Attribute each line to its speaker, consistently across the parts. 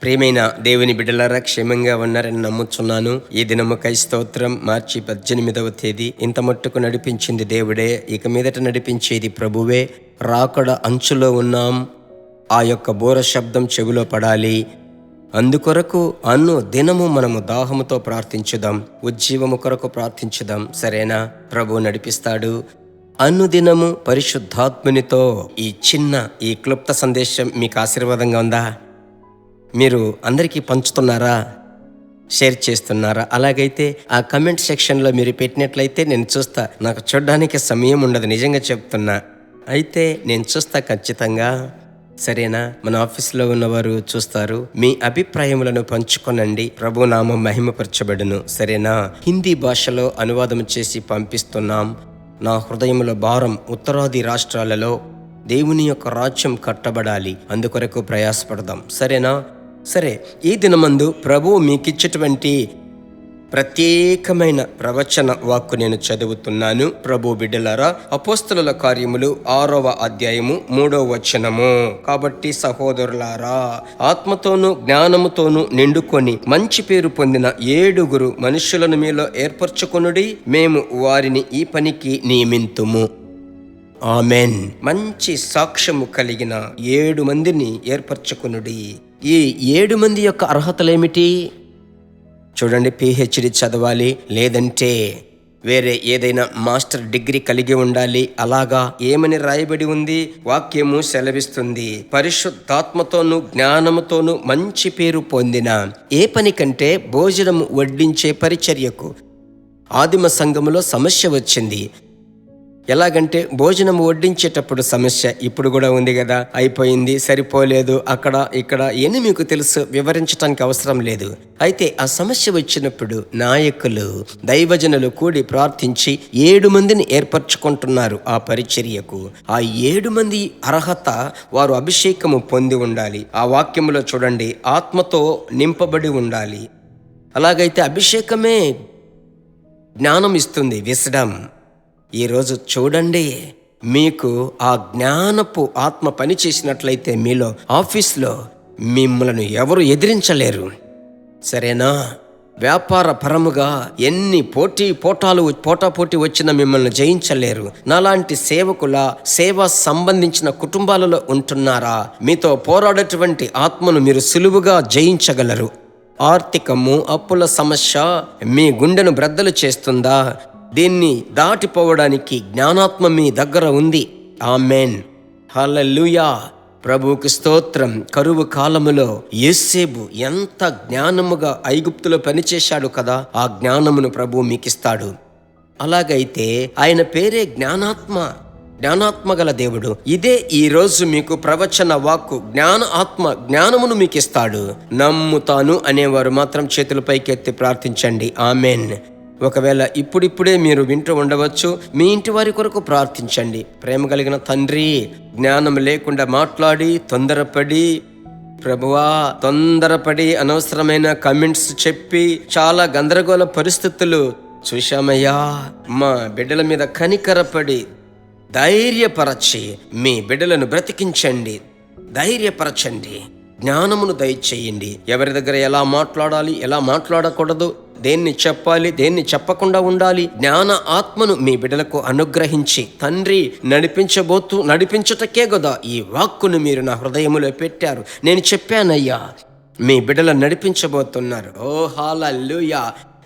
Speaker 1: ప్రియమైన దేవుని బిడ్డలారా, క్షేమంగా ఉన్నారని నమ్ముచున్నాను. ఈ దినముకై స్తోత్రం. మార్చి 18వ తేదీ. ఇంత మట్టుకు నడిపించింది దేవుడే, ఇక మీదట నడిపించేది ప్రభువే. రాకడ అంచులో ఉన్నాం. ఆ యొక్క బోర శబ్దం చెవిలో పడాలి. అందుకొరకు దినము మనము దాహముతో ప్రార్థించుదాం, ఉజ్జీవము కొరకు ప్రార్థించుదాం. సరేనా? ప్రభు నడిపిస్తాడు. దినము పరిశుద్ధాత్మునితో. ఈ క్లుప్త సందేశం మీకు ఆశీర్వాదంగా ఉందా? మీరు అందరికీ పంచుతున్నారా? షేర్ చేస్తున్నారా? అలాగైతే ఆ కమెంట్ సెక్షన్లో మీరు పెట్టినట్లయితే నేను చూస్తా. నాకు చూడడానికి సమయం ఉండదు, నిజంగా చెప్తున్నా. అయితే నేను చూస్తా ఖచ్చితంగా. సరేనా? మన ఆఫీస్లో ఉన్నవారు చూస్తారు. మీ అభిప్రాయములను పంచుకొనండి. ప్రభు నామం మహిమపరచబడును. సరేనా? హిందీ భాషలో అనువాదం చేసి పంపిస్తున్నాం. నా హృదయంలో భారం, ఉత్తరాది రాష్ట్రాలలో దేవుని యొక్క రాజ్యం కట్టబడాలి. అందుకొరకు ప్రయాసపడదాం. సరేనా? సరే, ఈ దినమందు ప్రభువు మీకిచ్చేటువంటి ప్రత్యేకమైన ప్రవచన వాక్కు నేను చదువుతున్నాను. ప్రభు బిడ్డలారా, అపోస్తలుల కార్యములు 6వ అధ్యాయము 3వ వచనము. కాబట్టి సహోదరులారా, ఆత్మతోనూ జ్ఞానముతోనూ నిండుకొని మంచి పేరు పొందిన 7 మనుషులను మీలో ఏర్పరచుకొనుడి. మేము వారిని ఈ పనికి నియమింతుము. ఆమెన్. మంచి సాక్ష్యము కలిగిన 7 మందిని ఏర్పరచుకొనుడి. ఈ 7 మంది యొక్క అర్హతలేమిటి? చూడండి, PhD చదవాలి, లేదంటే వేరే ఏదైనా మాస్టర్ డిగ్రీ కలిగి ఉండాలి. అలాగా ఏమని రాయబడి ఉంది? వాక్యము సెలవిస్తుంది, పరిశుద్ధాత్మతోనూ జ్ఞానముతోనూ మంచి పేరు పొందిన. ఏ పని కంటే? భోజనము వడ్డించే పరిచర్యకు. ఆదిమ సంఘములో సమస్య వచ్చింది. ఎలాగంటే భోజనం వడ్డించేటప్పుడు సమస్య ఇప్పుడు కూడా ఉంది కదా. అయిపోయింది, సరిపోలేదు, అక్కడ ఇక్కడ ఎన్ని మీకు తెలుసు, వివరించడానికి అవసరం లేదు. అయితే ఆ సమస్య వచ్చినప్పుడు నాయకులు, దైవజనులు కూడి ప్రార్థించి 7 మందిని ఏర్పరచుకుంటున్నారు ఆ పరిచర్యకు. ఆ 7 మంది అర్హత, వారు అభిషేకము పొంది ఉండాలి. ఆ వాక్యములో చూడండి, ఆత్మతో నింపబడి ఉండాలి. అలాగైతే అభిషేకమే జ్ఞానం ఇస్తుంది, విస్డమ్. ఈరోజు చూడండి, మీకు ఆ జ్ఞానపు ఆత్మ పని చేసినట్లయితే మీలో, ఆఫీస్లో మిమ్మల్ని ఎవరు ఎదిరించలేరు. సరేనా? వ్యాపార పరముగా ఎన్ని పోటాపోటీ వచ్చినా మిమ్మల్ని జయించలేరు. నాలాంటి సేవా సంబంధించిన కుటుంబాలలో ఉంటున్నారా? మీతో పోరాడేటువంటి ఆత్మను మీరు సులువుగా జయించగలరు. ఆర్థికము, అప్పుల సమస్య మీ గుండెను బ్రద్దలు చేస్తుందా? దీన్ని దాటిపోవడానికి జ్ఞానాత్మ మీ దగ్గర ఉంది. ఆమెన్. హల్లెలూయా. ప్రభువుకి స్తోత్రం. కరువు కాలములో యోసేపు ఎంత జ్ఞానముగా ఐగుప్తులో పనిచేశాడు కదా, ఆ జ్ఞానమును ప్రభువు మీకిస్తాడు. అలాగైతే ఆయన పేరే జ్ఞానాత్మ గల దేవుడు. ఇదే ఈ రోజు మీకు ప్రవచన వాక్కు. జ్ఞానమును మీకిస్తాడు. నమ్ముతాను అనేవారు మాత్రం చేతుల పైకెత్తి ప్రార్థించండి. ఆమెన్. ఒకవేళ ఇప్పుడిప్పుడే మీరు వింటూ ఉండవచ్చు, మీ ఇంటి వారి కొరకు ప్రార్థించండి. ప్రేమ కలిగిన తండ్రి, జ్ఞానం లేకుండా మాట్లాడి తొందరపడి అనవసరమైన కమెంట్స్ చెప్పి చాలా గందరగోళ పరిస్థితులు చూశామయ్యా. మా బిడ్డల మీద కనికరపడి ధైర్యపరచి మీ బిడ్డలను బ్రతికించండి, ధైర్యపరచండి, జ్ఞానమును దయచేయండి. ఎవరి దగ్గర ఎలా మాట్లాడాలి, ఎలా మాట్లాడకూడదు, దేన్ని చెప్పాలి, దేన్ని చెప్పకుండా ఉండాలి, జ్ఞాన ఆత్మను మీ బిడ్డలకు అనుగ్రహించి తండ్రి నడిపించుటకే కదా ఈ వాక్కును మీరు నా హృదయములో పెట్టారు. నేను చెప్పానయ్యా, మీ బిడ్డలు నడిపించబోతున్నారు. ఓ హల్లెలూయా.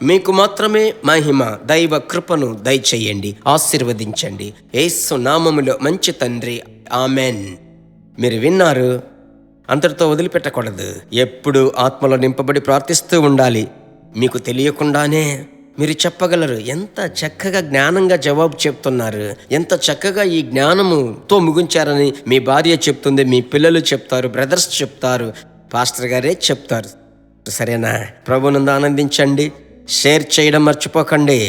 Speaker 1: మీకు మాత్రమే మహిమ, దైవ కృపను దయచేయండి, ఆశీర్వదించండి. యేసు నామములో మంచి తండ్రి. ఆమెన్. మీరు విన్నారు, అంతటితో వదిలిపెట్టకూడదు. ఎప్పుడు ఆత్మలో నింపబడి ప్రార్థిస్తూ ఉండాలి. మీకు తెలియకుండానే మీరు చెప్పగలరు. ఎంత చక్కగా జ్ఞానంగా జవాబు చెప్తున్నారు, ఎంత చక్కగా ఈ జ్ఞానముతో ముగించారని మీ భార్య చెప్తుంది, మీ పిల్లలు చెప్తారు, బ్రదర్స్ చెప్తారు, పాస్టర్ గారే చెప్తారు. సరేనా? ప్రభునందు ఆనందించండి. షేర్ చేయడం మర్చిపోకండి.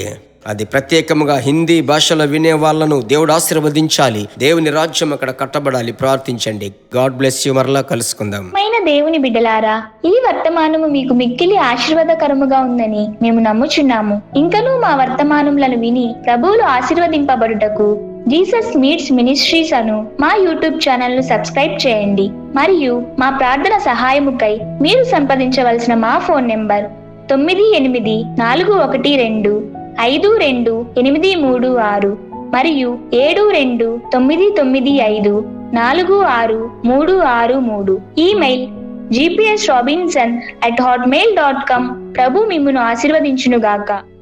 Speaker 1: అది ప్రత్యేకముగా హిందీ భాషలో వినే వాళ్ళను దేవుడు ఆశీర్వదించాలి. దేవుని రాజ్యం అక్కడ కట్టబడాలి. ప్రార్థించండి. God bless you. మరలా కలుసుకుందాం.
Speaker 2: దేవుని బిడ్డలారా, ఈ వర్తమానము మీకు మిక్కిలి ఆశీర్వాదకరముగా ఉందని మేము నమ్ముచున్నాము. ఇంకనూ మా వర్తమానములను విని ప్రభువులు ఆశీర్వదింపబడుటకు జీసస్ మీట్స్ మినిస్ట్రీస్ అను మా యూట్యూబ్ ఛానల్ ను సబ్స్క్రైబ్ చేయండి. మరియు మా ప్రార్థన సహాయముకై మీరు సంప్రదించవలసిన మా ఫోన్ నెంబర్ 9842528336 మరియు 7299546363. Email gpsrobinson@hotmail.com. ప్రభు మిమ్మును ఆశీర్వదించునుగాక.